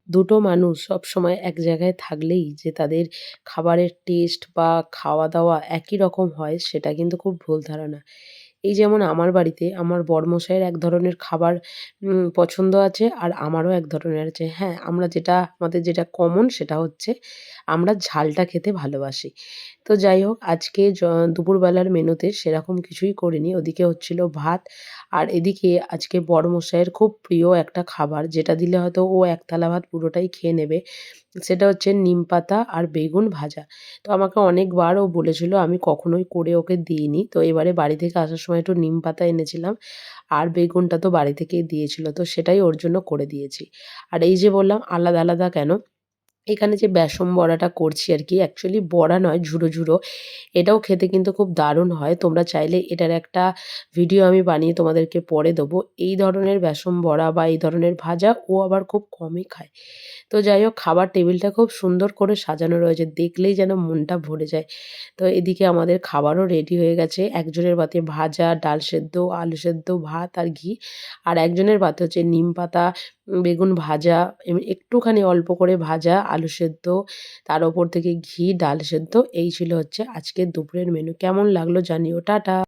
দুটো মানুষ সবসময় এক জায়গায় থাকলেই যে তাদের খাবারের টেস্ট বা খাওয়া দাওয়া একই রকম হয় সেটা কিন্তু খুব ভুল ধারণা। এই যেমন আমার বাড়িতে আমার বড়মশাইয়ের এক ধরনের খাবার পছন্দ আছে আর আমারও এক ধরনের আছে। হ্যাঁ, আমাদের যেটা কমন সেটা হচ্ছে আমরা ঝালটা খেতে ভালোবাসি। তো যাই হোক আজকে দুপুরবেলার মেনুতে সেরকম কিছুই করিনি। ওদিকে হচ্ছিল ভাত আর এদিকে আজকে বড়মশাইয়ের খুব প্রিয় একটা খাবার যেটা দিলে হয়তো ও এক থালা ভাত পুরোটাই খেয়ে নেবে। সেটা হচ্ছে নিমপাতা আর বেগুন ভাজা। তো আমাকে অনেকবার ও বলেছিল আমি কখনোই করে ওকে দিইনি। তো এবারে বাড়ি থেকে আসার সময় একটু নিমপাতা এনেছিলাম। আর বেগুনটা তো বাড়ি থেকেই দিয়েছিল। তো সেটাই ওর জন্য করে দিয়েছি। আর এই যে বললাম আলাদা, আলাদা কেন? এখানে যে বেসন বড়াটা করছি আরকি অ্যাকচুয়ালি বড়া নয় ঝুরো, ঝুরো। এটাও খেতে কিন্তু খুব দারুণ হয়। তোমরা চাইলে এটার একটা ভিডিও আমি বানিয়ে তোমাদেরকে পরে দেবো। এই ধরনের বেসন বড়া বা এই ধরনের ভাজা ও আবার খুব কমই খায়। তো যাই হোক খাবার টেবিলটা খুব সুন্দর করে সাজানো রয়েছে। দেখলেই যেন মনটা ভরে যায়। তো এদিকে আমাদের খাবারও রেডি হয়ে গেছে। একজনের পাতে ভাজা, ডাল সেদ্ধ, আলু সেদ্ধ, ভাত আর ঘি। আর একজনের পাতে হচ্ছে নিমপাতা, বেগুন ভাজা, একটুখানি অল্প করে ভাজা, আলু সেদ্ধ, তার ওপর থেকে ঘি, ডাল সেদ্ধ। এই ছিল হচ্ছে আজকের দুপুরের মেনু। কেমন লাগলো জানিও। টাটা।